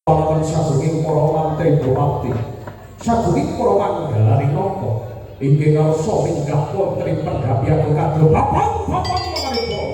wonten sagunging para mantri Bupati sagunging para manggalaning napa inggih ngarsa minggah wonten ing penggawean kadya bapak-bapak menika.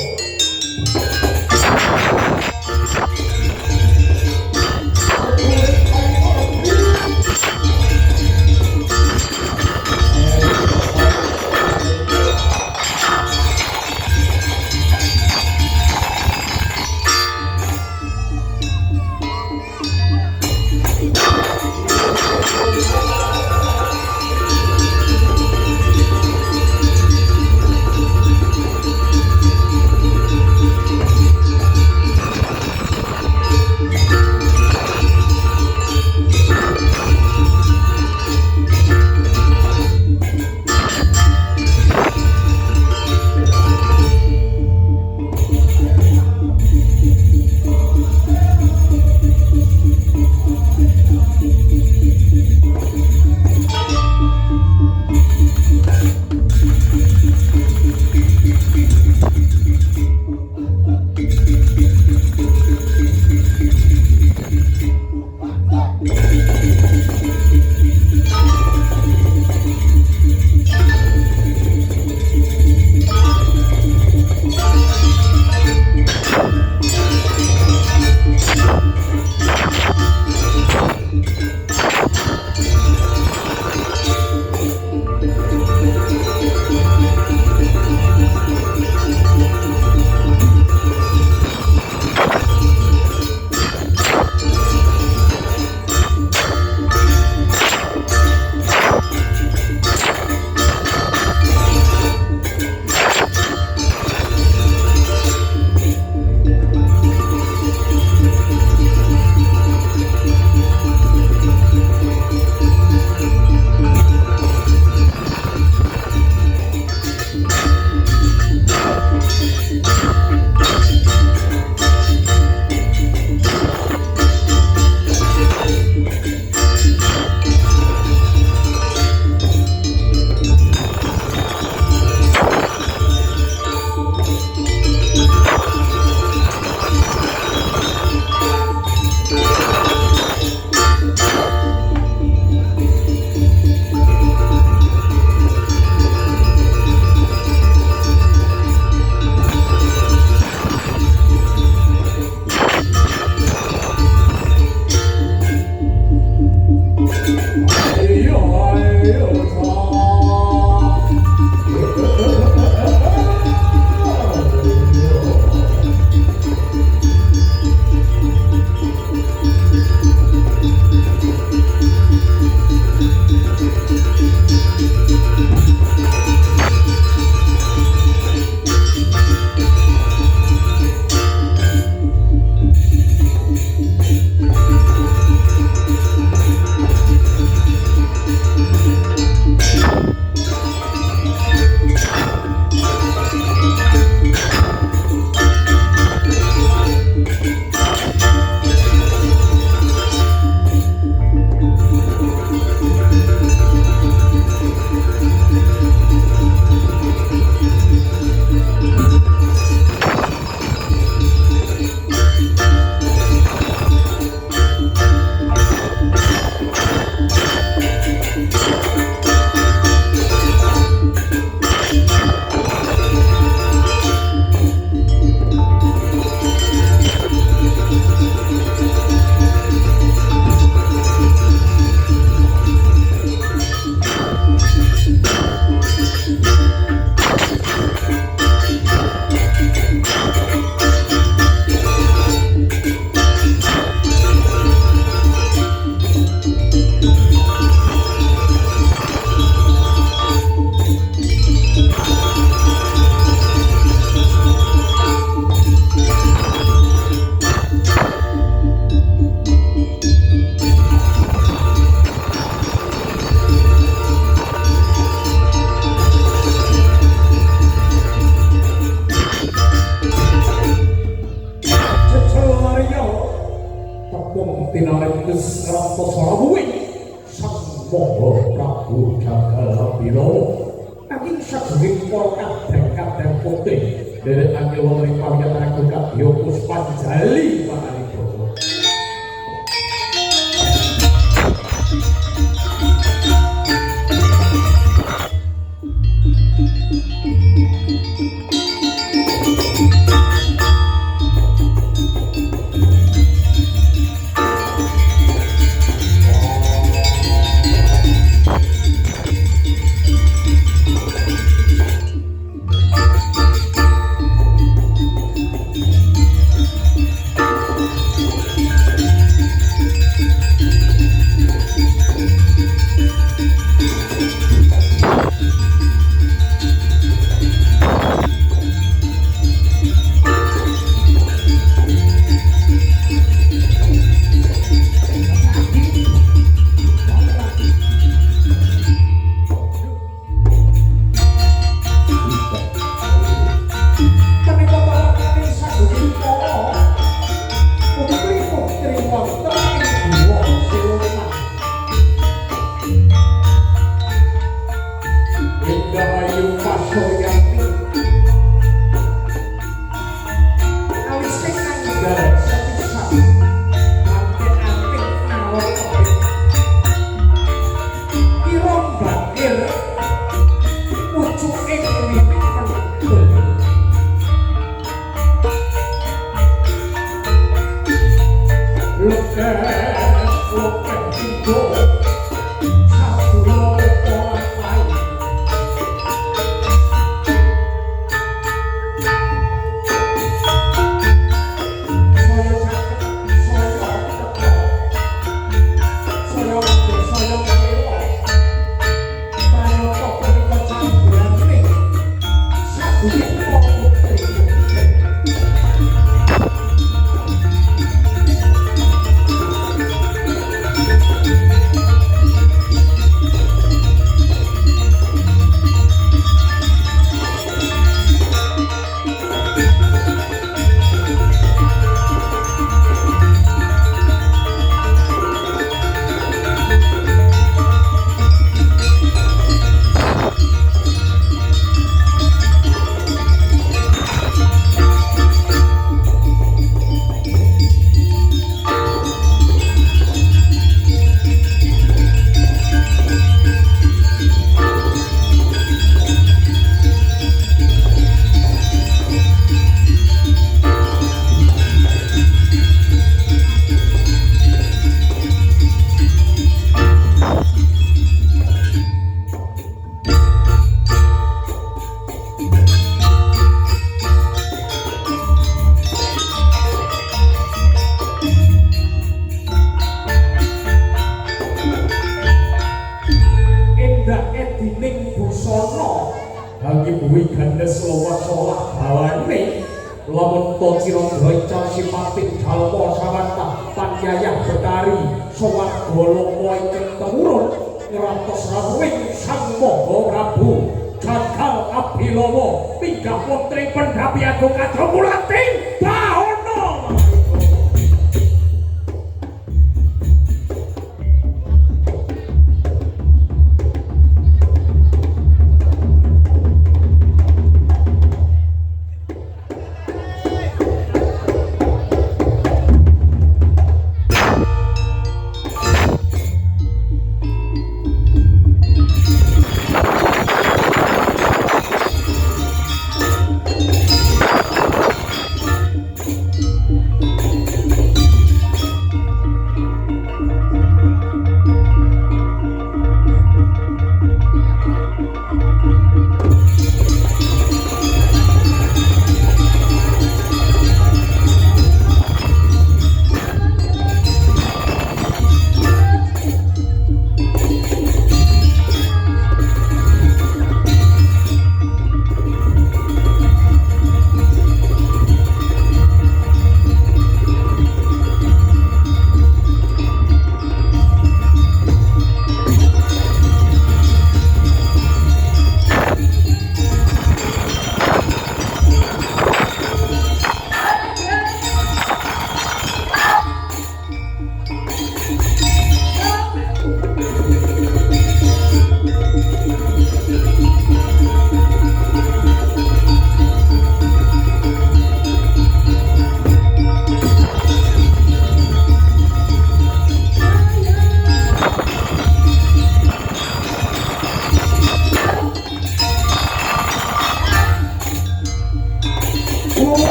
Tinarikis Rantoswarabuwi Sang Moho Prabu Jagalabira Nanging sagunging para kadang-kadang putih dari Andewa Ripalya Tanaku Kadya Puspanjali Panaripura loket indo sadulur orang lain saya caket saya teko saya mati saya melo saya kok menika camburane sadulur putri edining busana bagi buwi gandes lawa salah bawane lamun to cirandra ical sipating dalma sawata panjayah betari sawarga lama ingkang temurun ngantos rawuhing Sang Maha Prabu Gagal Abilawa pinggah putri Pendhapi Agung Kadramulating Bahana.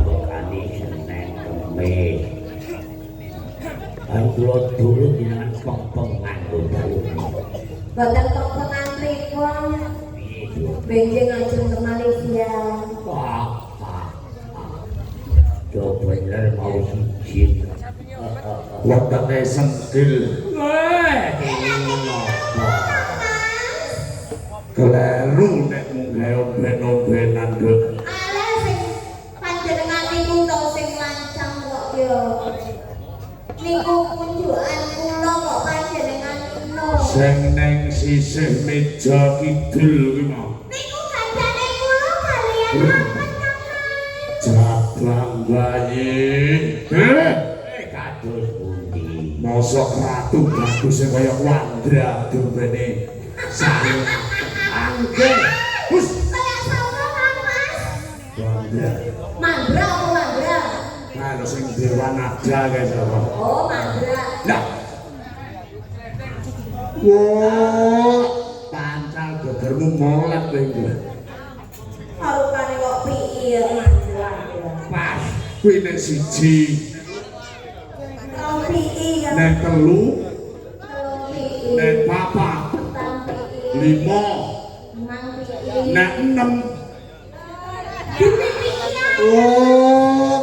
pambekane Senen Kemis. Ayo kula dulu jenengan peng-peng nganggo dalu. Boten peng-pengan pripun. Benjing ajeng ke Malaysia. Wah. Coba bener mau siji. Wetenge sentil. Kleru nek mung gawe ben-benan Duk. Ale sing panjenengan niku to sing lancang kok ya. Niku kunjukan kula kok panjenengan no. Sing ning sisih meja kidul kuwi mau. Niku kancane kula kaliyan apa Jabang bayi. Kados pundi? Mosok ratu bagus sing kaya Wandra dombene sang angge. Hus. Kaya sauro kan Mas? Wandra. Mandra apa Mandra? Kalau sing dewa naga kae sapa? Oh Mandra. Lah. Wah, pancal gegermu molat kowe iki. Harukane kok piye Mandra. Pas kuwi nek siji, Rong piye kan? nek telu, Telung piye. nek papat, Petang piye. lima, Enam piye. nek enem. Dipik piye. Oh,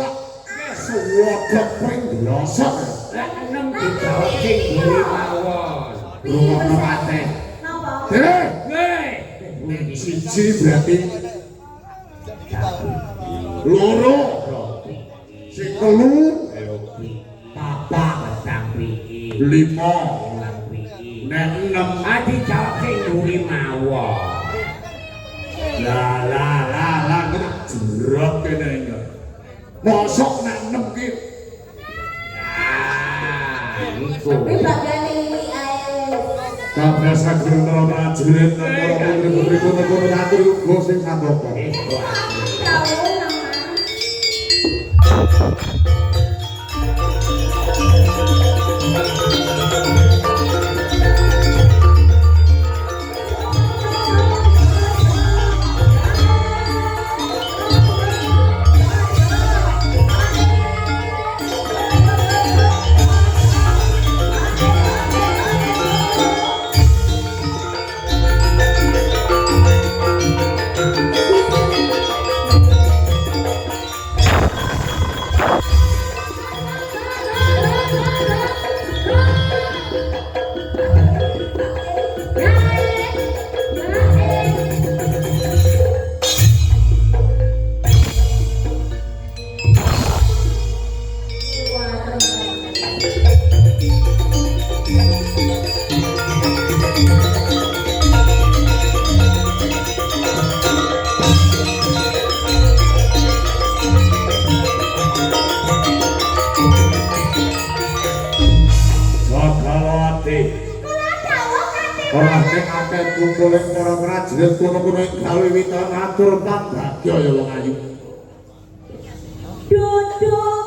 suwodok ping blosok. Lah enem dijawab sing mburi mawon. Rungokno ate. Napa? Nek siji berarti loro, sing telu, papat, Petang piye? lima, Ulang piye? nek enem. Dijawab sing mburi mawon. Lah, kena jerot kene iki. Mosok nek enem ki Niku. Tapi bagane iki ae. kabeh sagrena prajurit nang mriku atur uga sing sandoko. Tahu nama. Ora nek akeh kumpuling para prajurit kono-kono gawe witan atur pambagya ya wong ayu. Duduk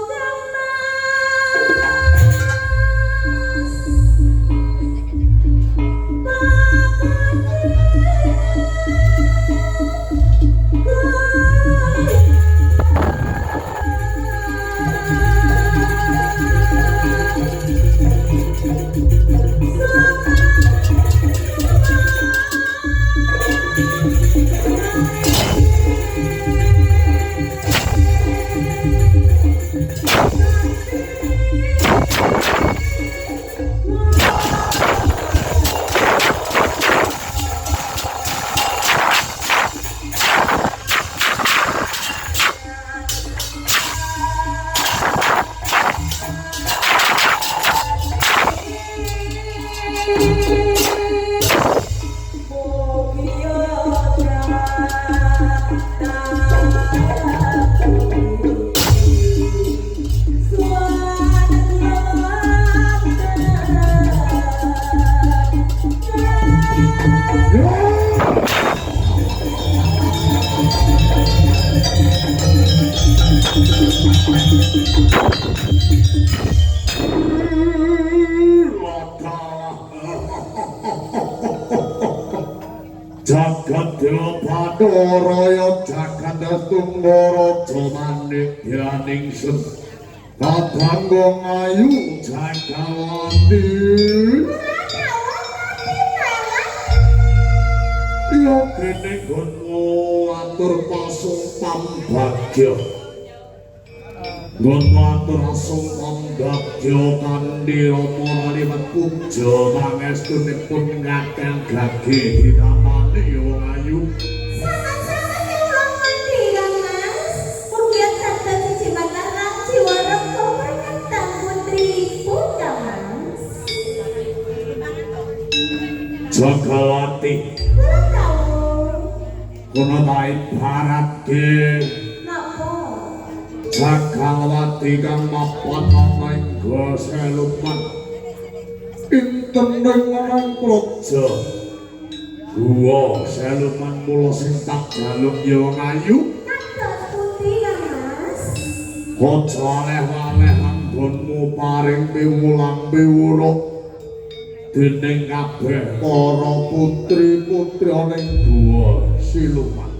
Jagat Dewa Bathara Raya jagat kandas tunggoro jomanik yaningsun kadanggo ngayu jagawati yo kene gonmu atur pasumpam bagya gonmu atur pasumpam bagya kandi rama liwat puja pangestunipun ngakang gage dinamani yo ngayu Sangat-sangat kewulang mandi ya mas. Kemudian tanda cici mataram jiwa rengko berkata putri puja mas. Jagawati Kurang tahu. kono bae barat ge Napa? Jagawati kang mapan ana ing Goseluman pinten ing praja Guwa Seluman kula sing tak jaluk ya ngayu Kandas putri ya mas. aja oleh-oleh anggonmu paring piwulang piwuluk dening kabeh para putri-putri ana ing Guwa Siluman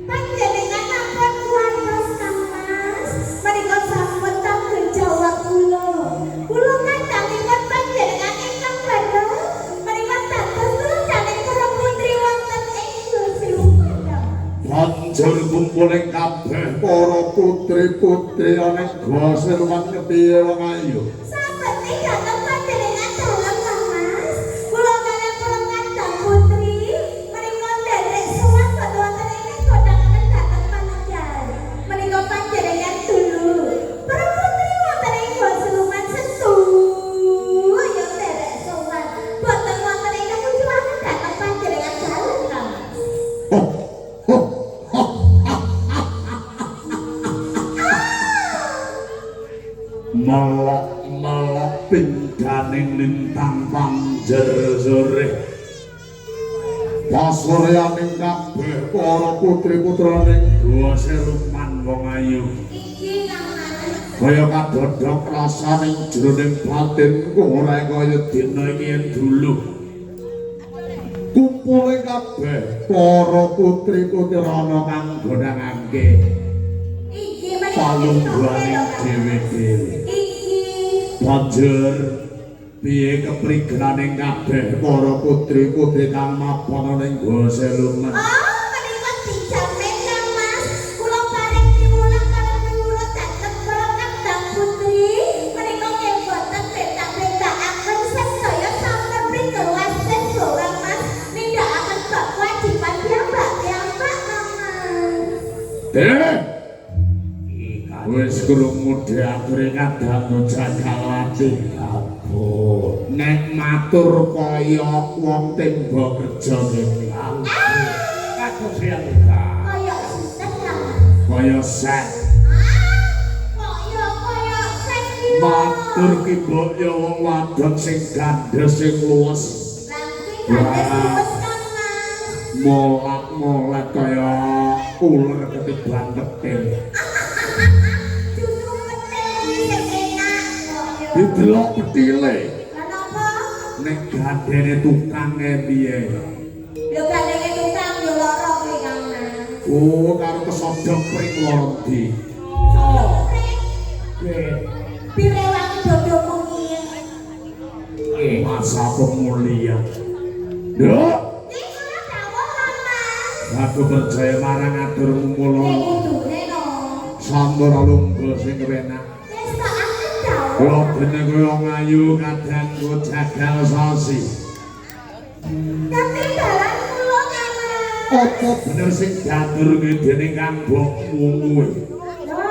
Panjenengan ampun kuwatos kang mas. Menika sampun tanggung jawab kula. Kula kandhangipun panjenengan ingkang badhe. Menika dados turunaning para putri wonten ing Siluman. banjur kumpuling kabeh para putri-putri ana ing Guwa Siluman kepiye wong ayu Sampun dateng panjenengan dalem kang mas. Kula kaliyan kula kandhang putri. Menika nderek sowan badhe wonten ing godhangan dateng panjenengan. Menika panjenengan dulu. Para putri wonten ing Siluman setuju ya nderek sowan. Boten wonten ing kemunculan dateng panjenengan dalem kang mas. melok-melok pingganing lintang panjer sore pasuryaning kabeh para putri-putraning Guwa Siluman wong ayu Iki kang mas. kaya kadodhok rasaning jroning batinku ora kaya dina iki yen dulu kumpule kabeh para putri-putri ana kang godhangake Iki menika palungguhaning dhewe-dhewe Iki banjur piye keprigenaning kabeh para putri-putri kang mapan ning Guwa Siluman menika dijamin kang mas. Kula paring piwulang kaliyan piwulang dateng para kandhang putri. Menika nggih boten betak-betakaken sedaya sampun prikawasen kang mas. Nindakaken bab kewajiban piyambak-piyambak kang mas. Wis krungu diaturi kadang Jagawati Ampun. nek matur kaya wong tembok kerja kene Kados yang enggak. Kaya sinten kang mas? kaya set Kaya sen iki. matur ki mbok ya wong wadon sing gandes sing luwes Langking gandes luwes kang mas. molak-molak kaya uler ketiban petir Justru petil sing enak kok ya. didelok petile Kenapa? nek gandene tukang piye Yo gandenge tukang yo lara kuwi kang mas. oh karo kesodok pring lordi Sopo pring? Nggih. Pirewangi dodo mungkin. Nggih. masa pemulihan Nduk Iki kula dawuh kang mas. aku percaya marang aturmu Nek mula kudune no. sambur lungguh sing kepenak Wis tak akan dawuh. kula dene kaya ngayu kadangku jagal sasi Tapi dalan kula kang mas. apa bener sing diatur kuwi dening kang mbokmu kuwi Lho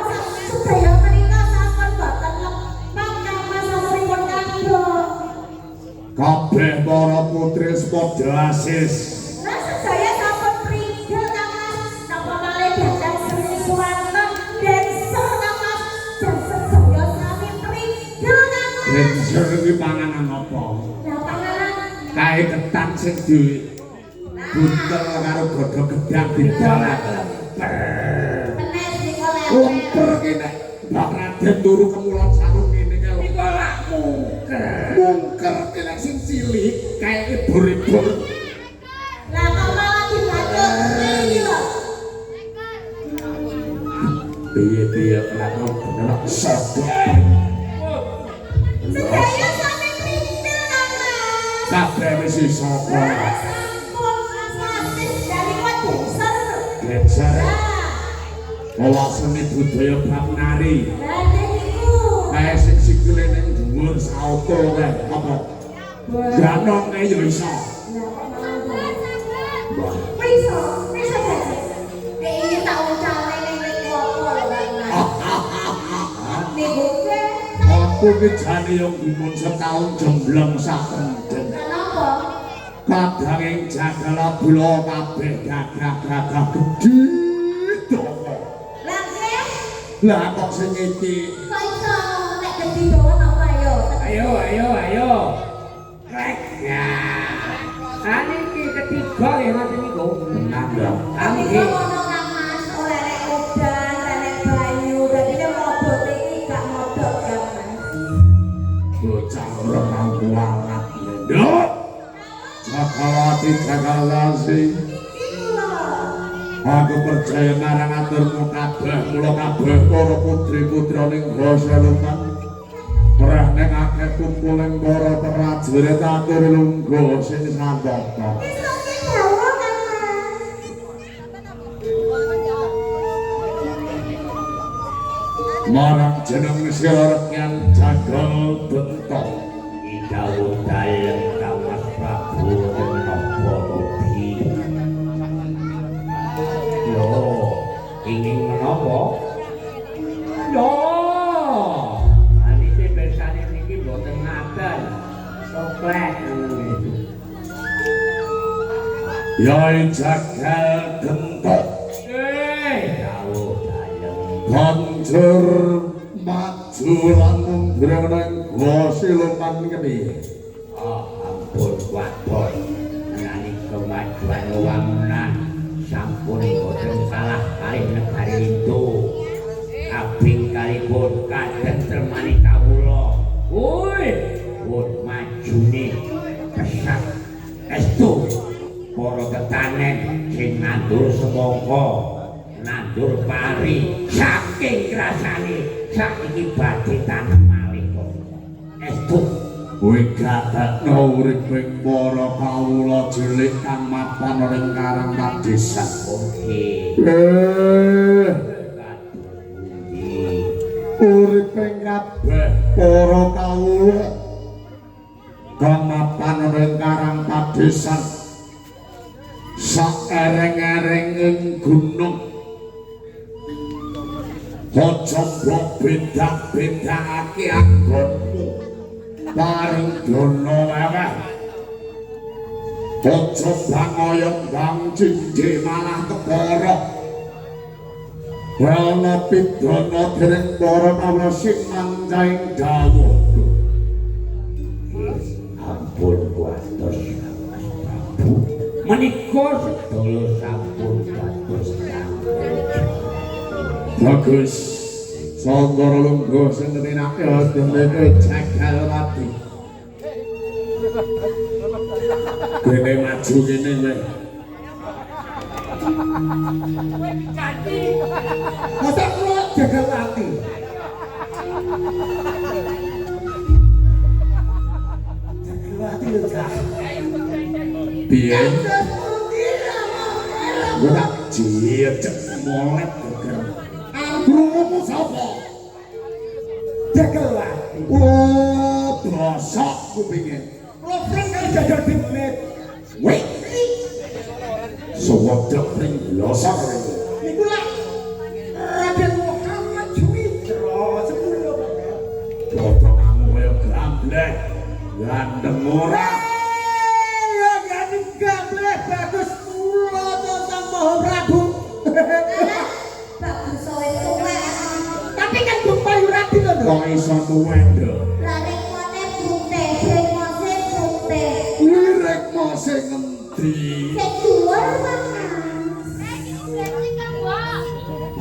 sedaya menika sampun boten lepang kang mas sampun kandha. kabeh para putri sepadha asis Lah sedaya sampun prigel kang mas. Napa malih dadak sri swanten dancer kang mas. Dan sedaya sami prigel kang mas. dancer kuwi panganan apa Lah panganan kae ketan sing di buntel karo godhog gedang didalah penes nika lemper ki nek Mbak Raden turu kemulon sarung ngene kae lho. Iku lak mungker. Mungker ki nek sing cilik kae ibur-ibur Lah kok malah dibatuk iki lho. Piye-piye kenapa bener sodok. Sedaya sampe kritil kan Mas. Kabeh wis iso kok. Sampun masis dari waduser. Geser. Nah, Olah seni budaya bab nari. lah niku. Kayak sing sikile ning dhuwur sauto kae apa? Ganonge yo iso. Priso dadi. Iki tak ucale ning apa lho Mas. Niku ke Aku ki jane yo gumun setahun jembleng sakendhen. kenapa? Kadang ing jagala bula kabeh gagah-gagah gedhe. Lah ke Lah kok sing iki kok iso nek gede dawa napa yo? Ayo. Krek. Ya. Ane iki ketiga ya nanti niku. nandang. Kami Nggih. ngono kan Mas, oleh rek udan, rek banyu, dadi nek modot iki gak modot kan Mas. Bocah remang kualat nduk. Jagalati jagalasi. Iku lho. Aku percaya marang aturmu kabeh, mula kabeh para putri-putraning basa luman. Ora ning akeh kumpuling para prajurit atur lungguh sing sambata. Wis oke dawa kan Mas. Marang jeneng sirarengyan jagal bentok. Idawuh dalem Kamas Prabu Denoporobi. Loh, ingin menapa? Loh, anise bersane niki boten ngaten. Soklek ngono. Yai jagal bentok. Dawuh dalem. Banjur maju lan mundur ning siluman kene. Oh, ampun wadon. Nani kemajuan wangunan sampun boten kalah kalih negari Indo. Abing kalipun kadentremani kawula. Woi, pun majune pesat estu para tetanen sing nandur semangka, nandur pari saking rasane saiki badhe tanem malih kok. Estu Kowe gadakno uriping para kawula cilik kang mapan ning karang padesan. oke. Uriping kabeh para kawula kang mapan ning karang padesan. Saereng-erenging gunung. Aja mbok beda-bedakake anggonmu. Bareng dono wae. Aja bangoyong bang cinje malah kepara. Wana pidana dereng para kawula sing manjaing dawuh. Ampun kuatos Mas Prabu. Menika sedaya sampun dados Bagus. Sandara lungguh sing nenake dene Jagalwati. Kene maju kene kowe. masa kula Jagalwati. Jagalwati lho Cak. Piye? Ora jecek molek geger. Krungu sapa? Jagalwati. Oh, bosok kupinge. Kula freng kali jajal dimenit. Wih. Sewodok ring blosok ring. Niku lak Raden Muhammad Juwitra sepuluh. Potonganmu kaya gambleh. Gandeng ora. Ya gandeng gambleh bagus kula to Sang Maha Prabu. Bagus soe tuwek. Tapi kan Bapak Yurati lho. Kok iso tuwek nduk? Lare kote brute, mose brute. Wirek mose ngendi? Sing dhuwur Mas.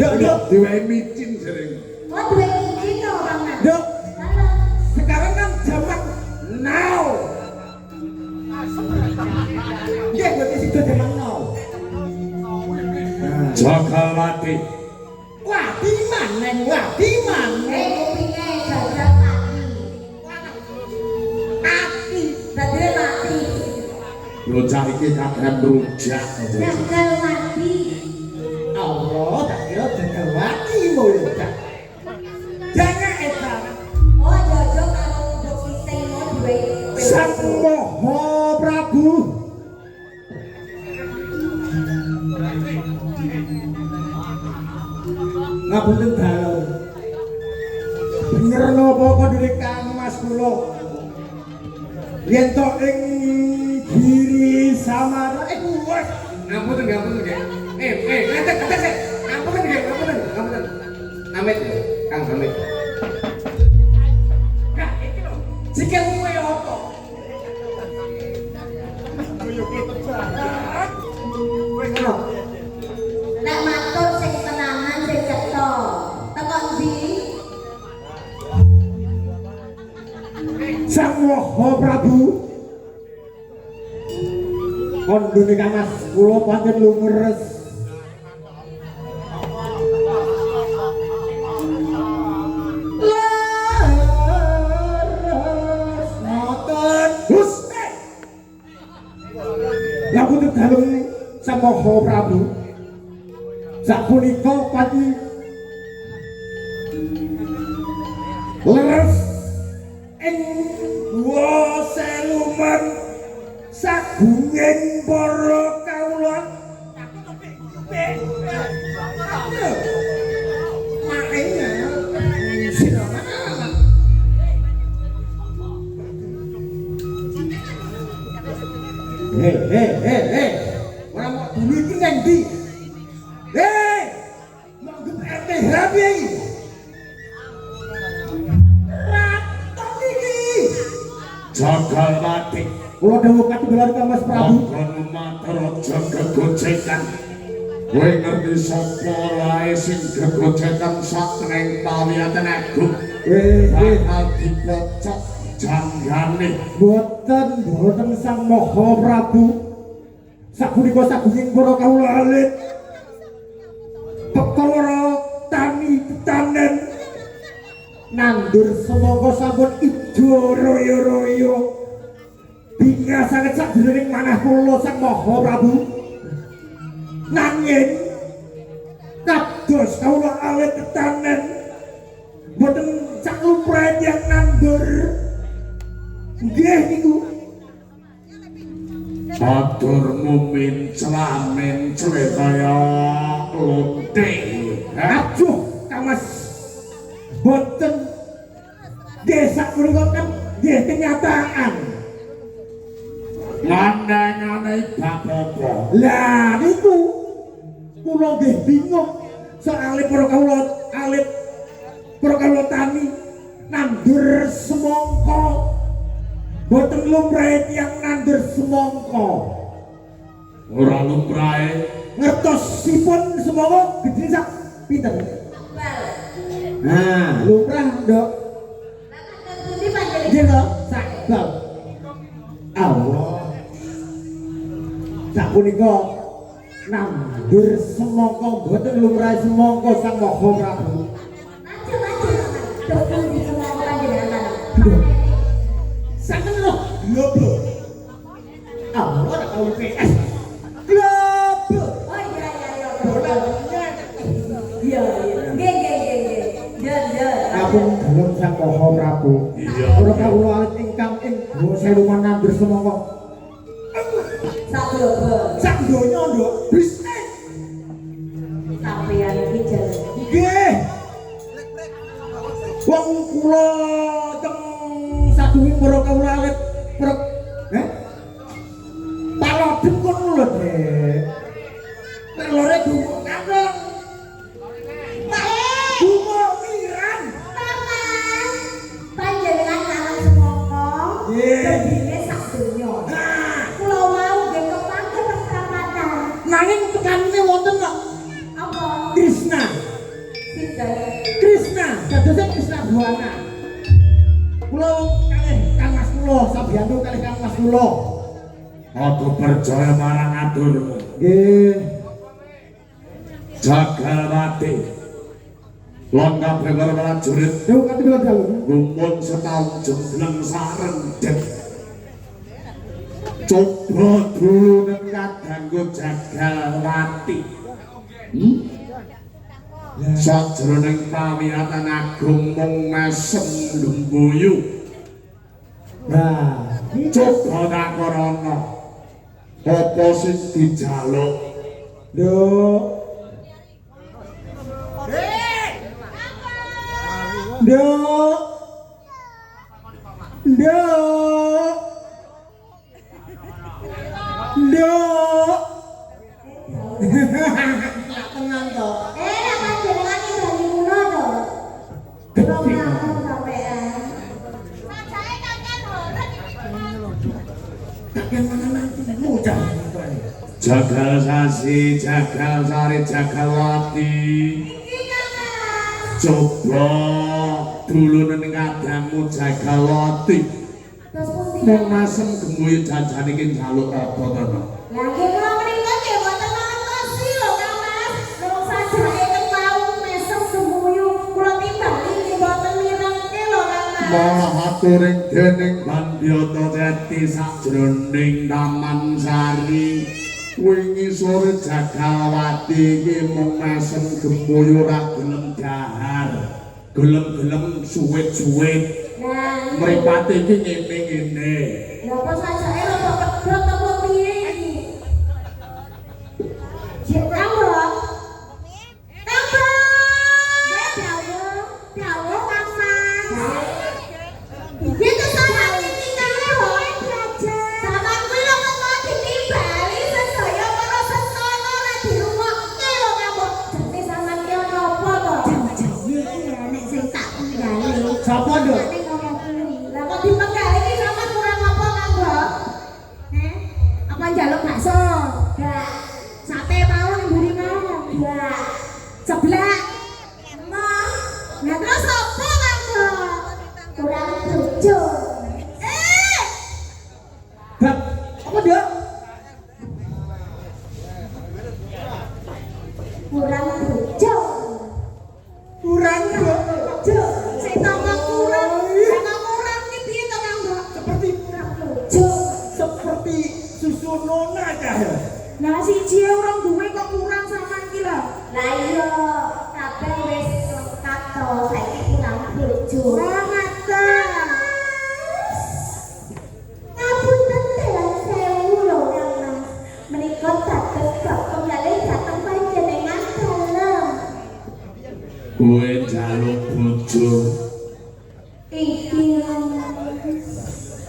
Nduk, Diwehi micin sering. Oh duwe iki to Bang Mas. nduk. Halo. Sekarang kan zaman now. Nggih, berarti sudah zaman now. Jagalwati. Wah, di mana maneng wadi maneng kupinge jajal mati. mati Dadine mati. Bocah iki kakehan rujak. Jajal mati. Allah tak kira jagal wadi mulya jangan eta Oh, jojo karo nduk sising mau duwe. Sang Maha Prabu ngapunten dalem bener napa kondune Kang Mas kula yen to ing Giri Samara wes Ngapunten nggih. Ngaten sik. Ngapunten nggih, ngapunten. Amit, Kang Amit. Kak iki lho sikil kowe apa Nek matur sing tenanan sing cetha. Teko ndi? Sang Maha Prabu kondune Kang Mas kula pancen lumeres leres ngoten Hus ngapunten dalem Sang Maha Prabu sapunika pati leres ing wa seluman sagunging para kawula makanya silakan hei orang mau dulu iki nang ndi hei mau RT HP raton iki Jagal mati. kula dawuh katudulan Kang Mas Prabu Monggo matur aja gegojekan. Kowe ngerti sapa wae sing gegojekan satreng pawiyaten agung. Bakal dipocok janggane. boten Sang Maha Prabu sapunika sagunging para kawula alit perkara tani tetanen nandur semangka sampun ijo royo-royo binga sanget sadurunge manah kula Sang Maha Prabu nanging kados kawula alit tetanen boten sak lumrah yang nandur nggih niku Baturmu mencela kaya lonte. aduh Kang Mas boten desa punika kan nggih kenyataan Ngandang-ngandang bapak-bapak. lah niku kula nggih bingung soalé para kawula alit para kawula tani nandur semangka boten lumrah yang nandur semangka Ora lumrahe ngertosipun semangka gedhe sak pinten Bal. nah lumrah nduk Lah pundi panjenengan? nggih to sak bal Allah sapunika nandur semangka boten lumrah semangka Sang Maha Prabu Maju. Terus pundi semua panjenengan? santen lho globo Allah ora tau PS globo Oh iya. bola Iya. Nggih. Jar. Kapung dalem Sang Maha Prabu Iya. para kawula alit ingkang ing seluman nandur semangka Sak globo. sak donya nduk bisnis Sampeyan iki jar. nggih wong kula teng sadurunge para kawula alit palodep kono lho Dek nek lore dungo kandang dungo miran Paman. Panjenengan nanam semangka. Nggih. Gedine sak donya. nah Kula mau nggih kepangken persahabatan. nanging tekanane wonten kok Apa? Krishna Sinten? Krishna dadosé Krishna Buana kula kalih Kang Mas kula sabiyantu kalih Kang Mas kula Aku percaya marang aturmu. nggih Jagal mati. Lan kabeh para prajurit Yo kate kula dalu. gumun setahun jembleng sarendhet. Coba dulu nek kadangku Jagalwati. Sajroning pawiyatan agung mung mesem lumbuyu. Nah, Coba takonono. Apa sing dijaluk? Nduk. Nduk. Nduk. Nduk. Tenang toh. Nek panjenengan iki bali muno to. Kula ngomong sampean. Majae kakek ora Kakek mana mudah. Jagal Sasi, Jagal Sari, Jagalwati. Coba dulu ning kadangmu Jagalwati. Terus pundi? Mung masem gemuyu janjane iki njaluk apa to? Lah nggih kula mriko nggih mboten mangertosi lho Kang Mas. Wong sajake ketau mesem gemuyu kula timbali nggih mboten mirengke lho Kang Mas. Malah aturing dening Bandyata Jati sajroning Taman Sari. Wingi sore Jagalwati iki mung mesem gemuyu ora gelem dahar. Gelem-gelem suwit-suwit. Nah, Mripate iki ngene-ngene. lha apa sajake lho kok pedhot apa piye iki? Jek Kang Bro. Kang Bro. Ya dawuh, dawuh Kang Mas. Itu sama iki Kang Bro belajar. Sama kuwi lho kok mau ditimbali sedaya para sesono ora dirungokke lho Kang Bro. Jane sampean ki ono apa to? Janjane iki nek sing tak tinggali. Sapa, Nduk? Lah kok dipegali iki sampean kurang apa Kang Bro? Apa njaluk bakso? Enggak. Sate mau ning mburi mau? Enggak. Ceblak. Emang. Nah terus apa Kang Bro? Kurang bojo. Bab, apa Nduk? Kurang bojo. Kurang Nduk. Bojo. Sing tambah kurang. Sama kurang iki piye to Kang Bro? Seperti Kurang bojo. seperti susu nona cah ya. Lah siji urung duwe kok kurang sama iki lho. Lah iya, kabeh wis lengkap to, saiki kurang bojo. Ora ngaten. Ngapunten dalam sewu lho, Kang Mas. Menika dados bab penggalih dhateng panjenengan dalem. Kowe njaluk bojo. Iki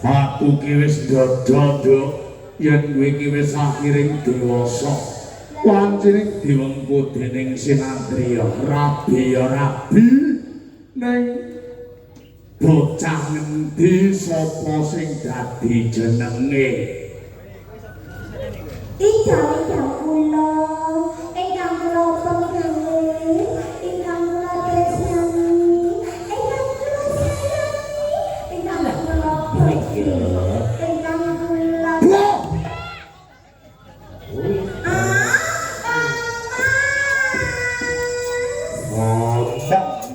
Aku ki wis dodho, yen kowe ki wis akhiring dewasa. Wancining diwengku dening Sinatria, rabi ya rabi. Ning bocah ngendi sapa sing dadi jenenge? ingkang kula penggalih, ingkang kula tresnani, ingkang kula sayangi, ingkang kula bekti, ingkang kula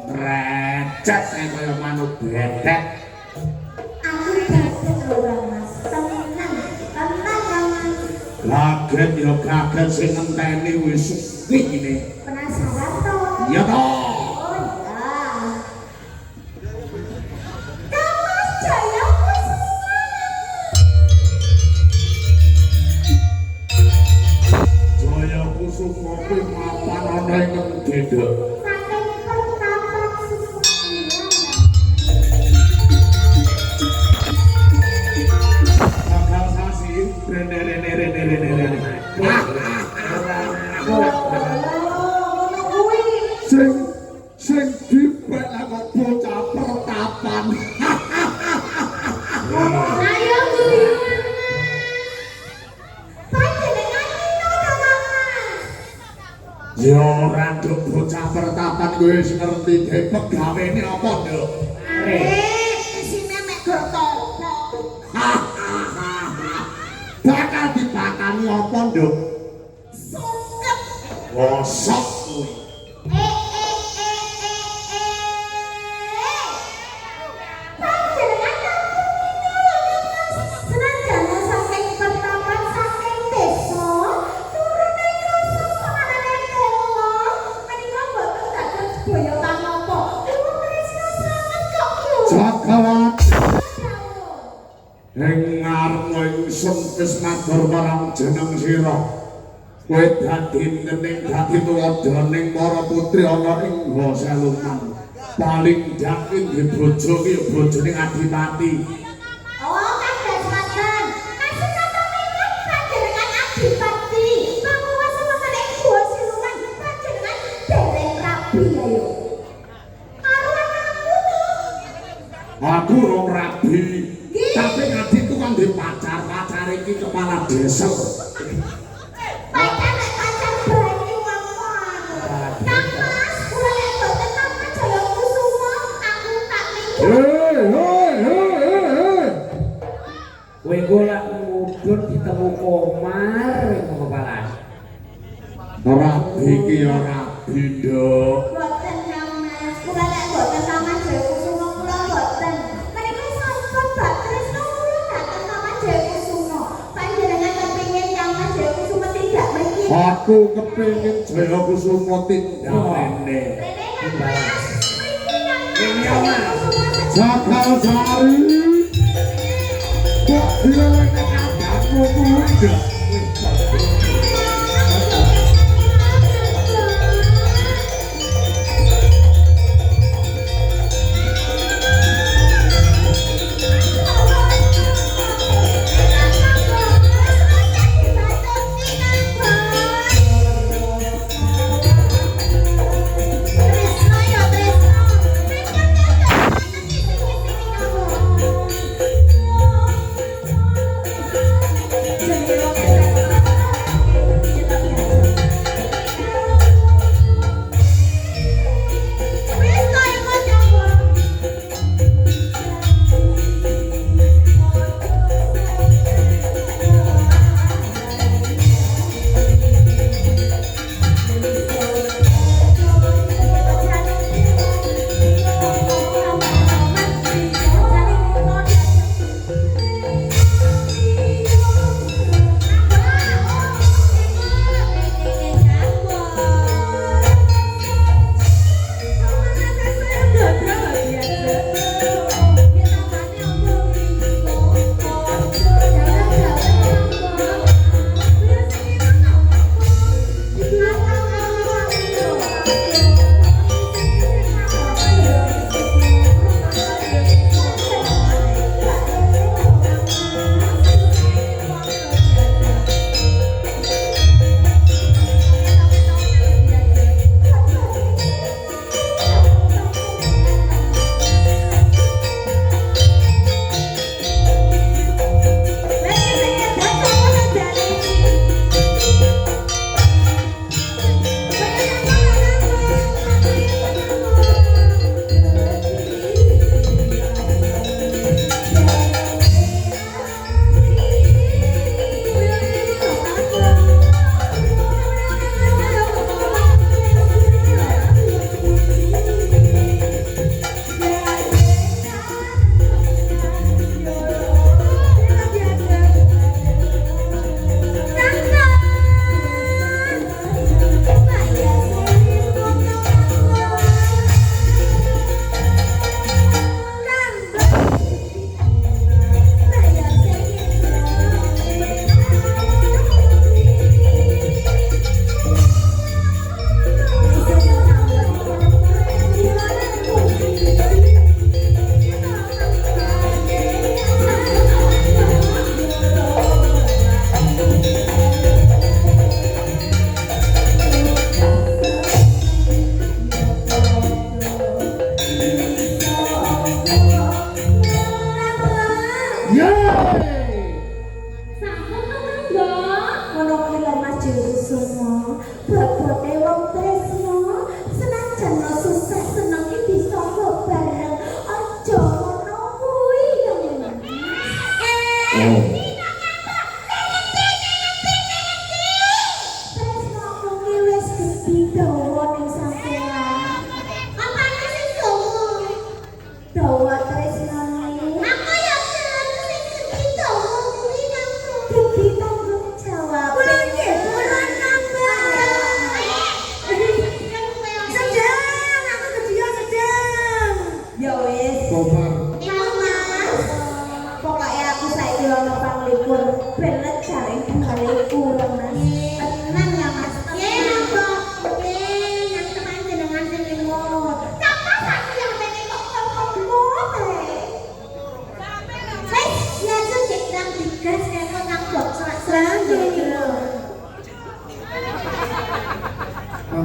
Recet kaya manuk bedek. aku dados ora Mas, tenang, tenang Kang Mas. Kaget ya kaget sing ngenteni wis suwi ngene. Penasaran to? Ya to. Oh iya. Kang Mas Jaya Kusuma. Jaya Kusuma kuwi mapan ana ing ngendi, Dok? Saking pertapan Susumiyan. Bakal sasi rene. Sing dipek kok bocah pertapan. Ayo guyuan. Panjenengan mino to, Mas? Ya ora nduk bocah pertapan kowe wis ngerti dhewe pegawene apa, Nduk? Isine mek gotopo. Bakal dipakani apa, Nduk? Sungkep. Gosok kuwi. boyo panopo. Wong tresno sanget kok yo. Cakrawati Dawuh. ing ngarepmu ingsun wis matur marang jeneng sira. Kowe dadi ngening dadi tuladhaning para putri ana ing Goselungan. Paling yakin di bojo ki bojone Adipati. Oh, kados mboten. Kasih kata menika panjenengan Adipati. Panguwasa wonten ing Gua Silungan panjenengan dereng rabi ayo. Karo anakku to. Aku rong rabi. Tapi adikku kan di pacar iki kepala desa. Pacar nek pacar berani ngomong. Kang Mas, kula lek boten Taman Jaya Kusuma, aku tak minggat. Kowe golek mudhun ditemu Komar ing kepalan. Rabi ki ya rabi, Nduk. Boten Kang Mas, kula lek boten Taman Jaya Kusuma kula boten. Menika sampun bak tresno kula dateng Taman Jaya Kusuma. Panjenengan kepengin Taman Jaya Kusuma tidak mriki. Aku kepengin Jaya Kusuma tindak rene. Rene Kang Mas, mriki Kang Mas. Rene, Jaya Mas. Kusuma Jakal Sari. Kok dilek adamu kuwi.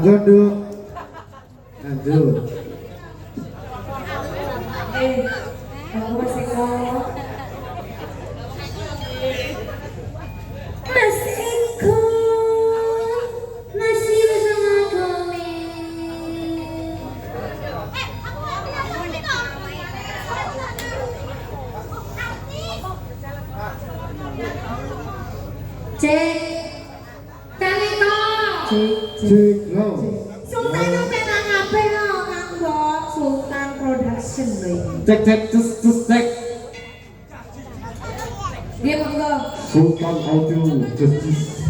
Mangga, Nduk. Lanjut. Aku masih kok. Mas Eko masih bersama kami. Cek, Kaneko. Cek lo. Sultan penang apa no nganggo Sultan Production lho. Cek cek cus cek. Dia monggo. Sultan Audio Justice.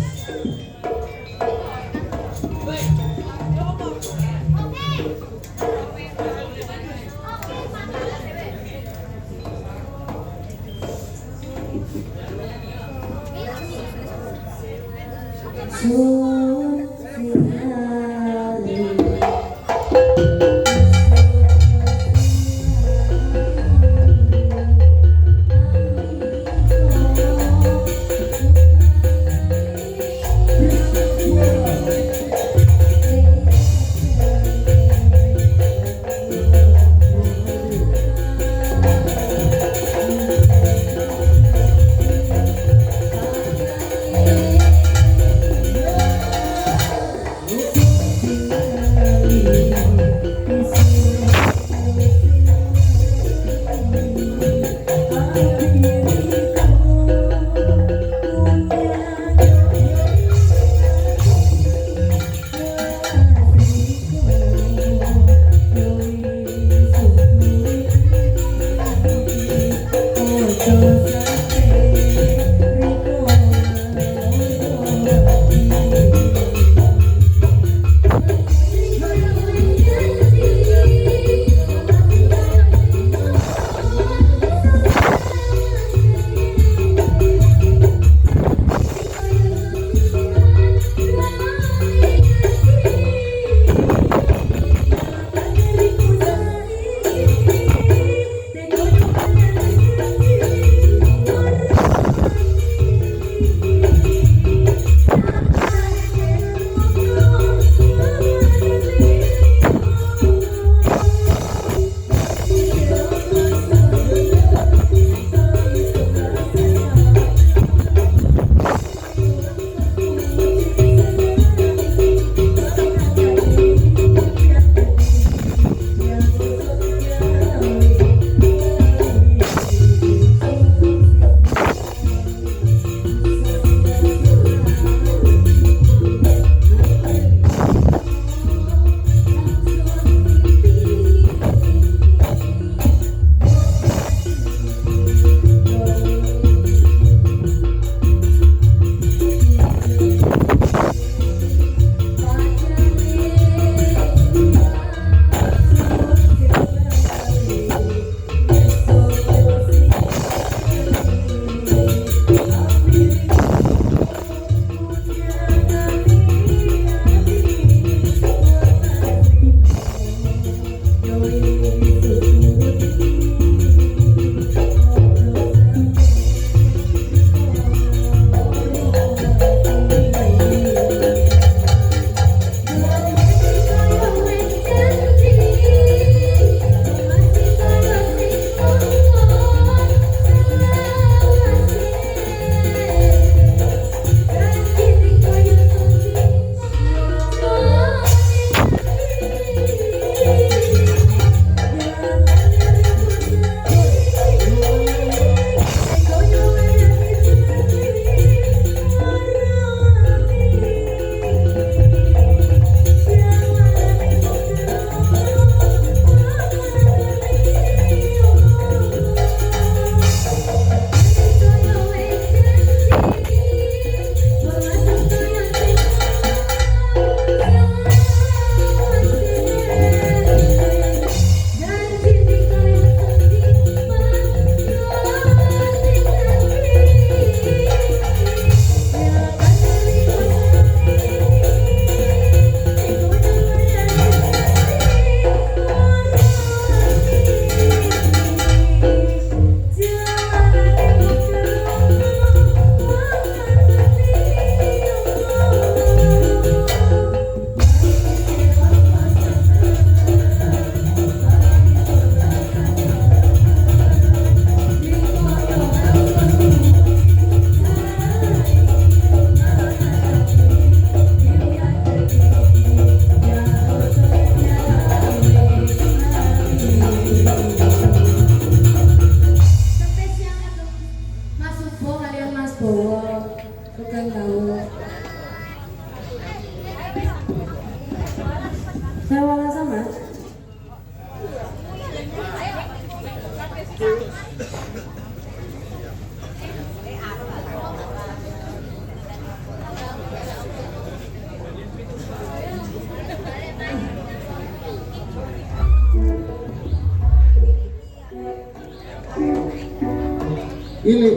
Ilik.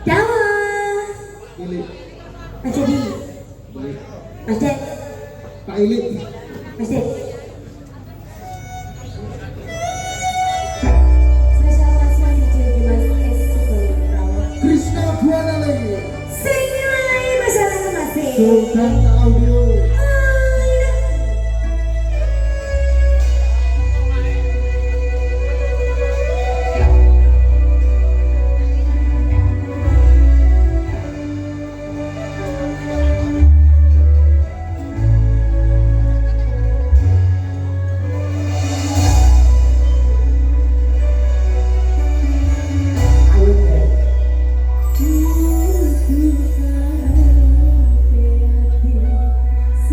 Dawa. Ilik. Mas Dedi. Ilik. Mas Ded. Pak Ilik. Mas Ded. Spesial kasuan di Mas S. Sukoyo. Krishna Buana lagi. Sing nilai masalah masih. Sultan Audio. Si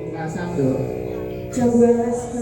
Pungkasan lho. Jawa Mas.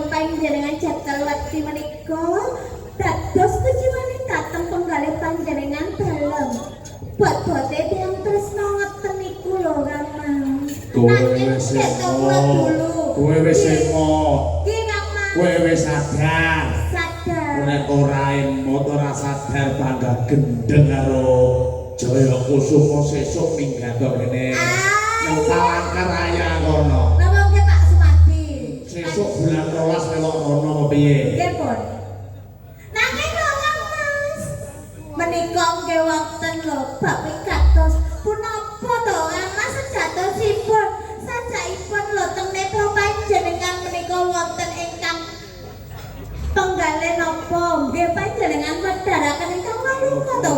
panjenengan jagal wekti menika dados kujiwane dhateng penggalih panjenengan dalem. Bot-bote tiyang tresna ngeten niku lho Rama. Kowe wis emo. Ki Rama. Kowe wis sadar. Sadar. Nek ora emo ora sadar bangga gendeng karo Jaya Kusuma sesuk minggat kene. Nang Palangkar Raya kono. Napa nggih Pak Sumadi? Sesuk bulan 12 melok kono apa piye? Nggih, Pun. Nanging lho Mas. Menika nggih wonten lho bab kados punapa to Mas sejatosipun sajaipun lho teng netra panjenengan menika wonten ingkang penggalih napa nggih panjenengan medharaken ingkang waluka to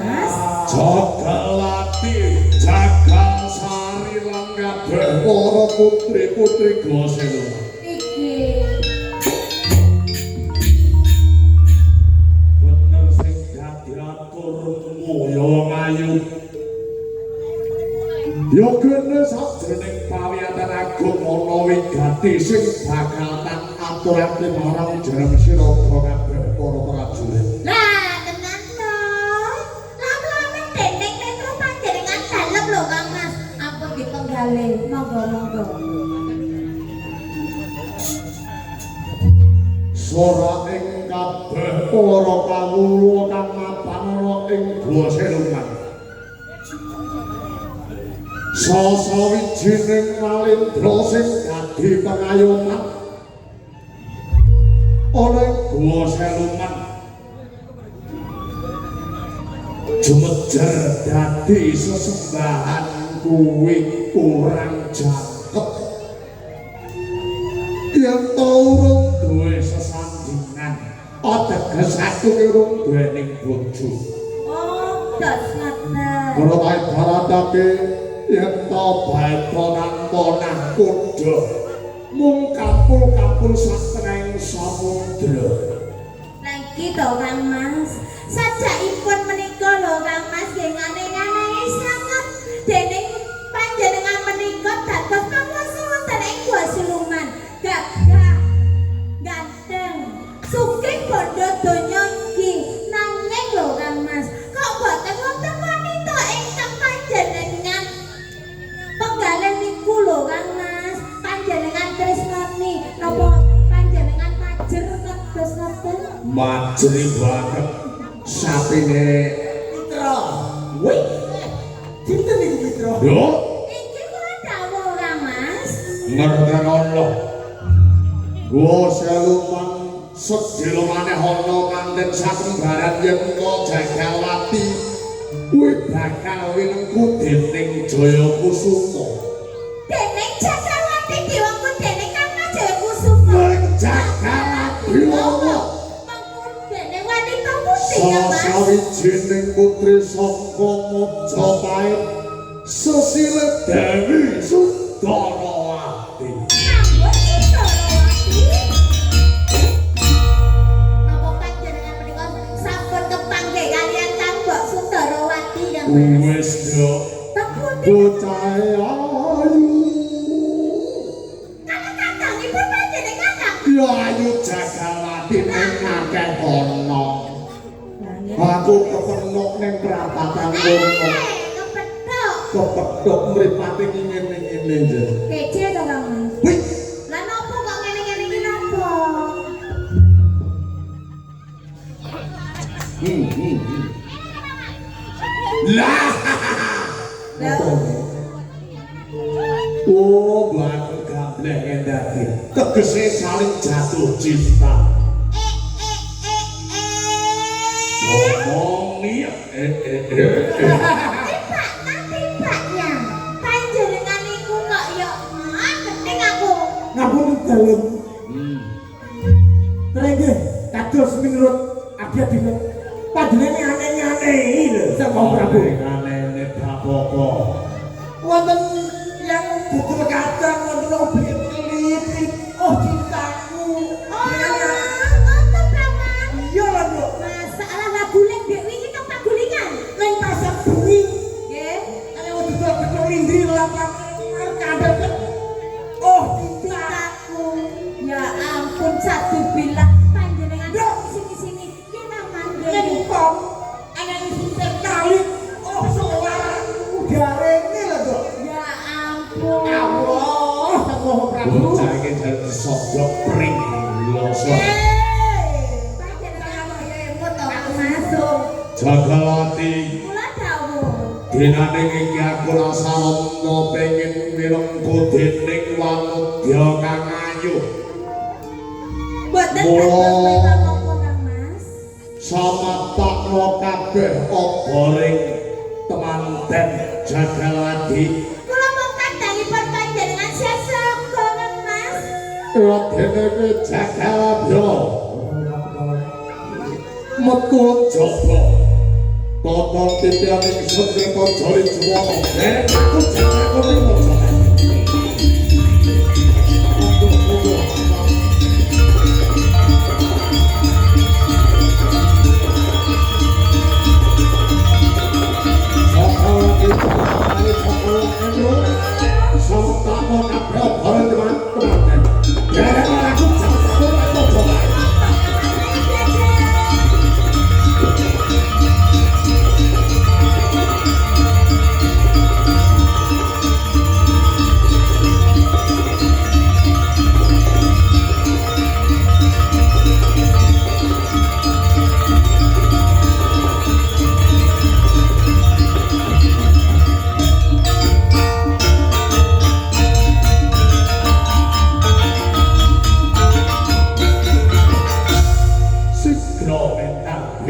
Mas. Jagalati, Jagal Sari lan kabeh para putri-putri Gosela. Iki Bener sing dadi aturmu ya ngayu. Ya kene sajroning pawiyatan agung ana wigati sing bakal tak aturake marang jaran sira kabeh para prajurit. lah tenan to. Lamun dendeng netra panjenengan dalem lho Kang Mas. Ampun dipenggalih. Monggo-monggo. Sora ing kabeh para kawula kang mapan ana ing Gua Seluman. Sasawijining malendra sing dadi pengayoman ana ing Gua Seluman. Jumejar dadi sesembahan kuwi kurang jangkep. Yen to urung duwe sesandingan, ateges aku urung duwening bojo. Oh, das ngaten. Kala wae baratake yen to baetonan ponah kuda mung kampul-kampul satreng samudra. Lagi to Kang Mas. Sajakipun menika lho Kang Mas nggih ngane-ngane sanget dening panjenengan menika dados panguwasa wonten ing Gua Siluman. Gagah, ganteng, sugih bondo donya iki. Nanging lho Kang Mas, kok boten wonten wanita ingkang panjenengan penggalih niku lho Kang Mas. Panjenengan tresnani napa panjenengan majer kados ngoten? Majeri banget sapine Mitra. Wih. Cinten iki Mitra. yo Iki kula dawuh Kang Mas. ngertenono Gua Seluman sedhela maneh ana kanthi satembaran yen kula Jagawati kuwi bakal winengku dening Jayakusuma. Dening Jagawati diwangku dening Kang Mas Jayakusuma. Jagawati loro Mangkun dening wanita putih Kang Mas. sawijining putri saka Majapahit Sesilit Dewi Sundarawati. Ampun Sundarawati. Napa panjenengan menika sampun kepanggih kalian Kang Mbok Sundarawati Kang Mas? Wis yo Teputi bocah ayu. kata-katangipun panjenengan Kang. Ya ayu Jagawati ning akeh ana. Aku kepenuk ning prapatan kono. Kepethuk. Kepethuk mripate ngene-ngene njen. Kece to Kang Mas. Wih, Lah napa kok ngene-ngene iki napa? lah. Lah Oh, batu gablek endake. Tegese saling jatuh cinta. Ngomong iya. Tiba-tibanya panjenengan niku kok ya penting aku. Ngapun dalem. Terengge kados menurut Abdi Dina. Panjenengan aneh-aneh lho Sang Prabu. Aneh-aneh Prabowo. Wonten yang buku kacang wonten obyek pelit. Oh cintaku. Ngoten Praman. Iya lah Nduk. Masalah laguling dek wingi nang pagulingan. Ning pasar bengi. Nggih. Ana wong betul indri lapang arep kandhek. Oh cintaku. Cintaku. Ya ampun satu bilang panjenengan sini-sini ki nang Ning manggil. pom ana isi kali. Oh solar udarane lho Nduk. Ya ampun. Allah, Sang Prabu. Bocah iki dadi sodok pring loso. Panjenengan kok ya emut to Kang Masuk. Jagawati Kula dawuh. dinane iki aku rasa lemno pengin mirengku dening wanudya kang ayu. Mboten Mula. kados kowe napa Kang Mas? Samatakno kabeh oboring temanten Jagawati. Kula mung kandhangipun panjenengan sesoko Kang Mas. Dene iki Jagawati. Metu jaba. Tata titian ing sendeta jari juwana. Aku Jagawati mojo. instrumental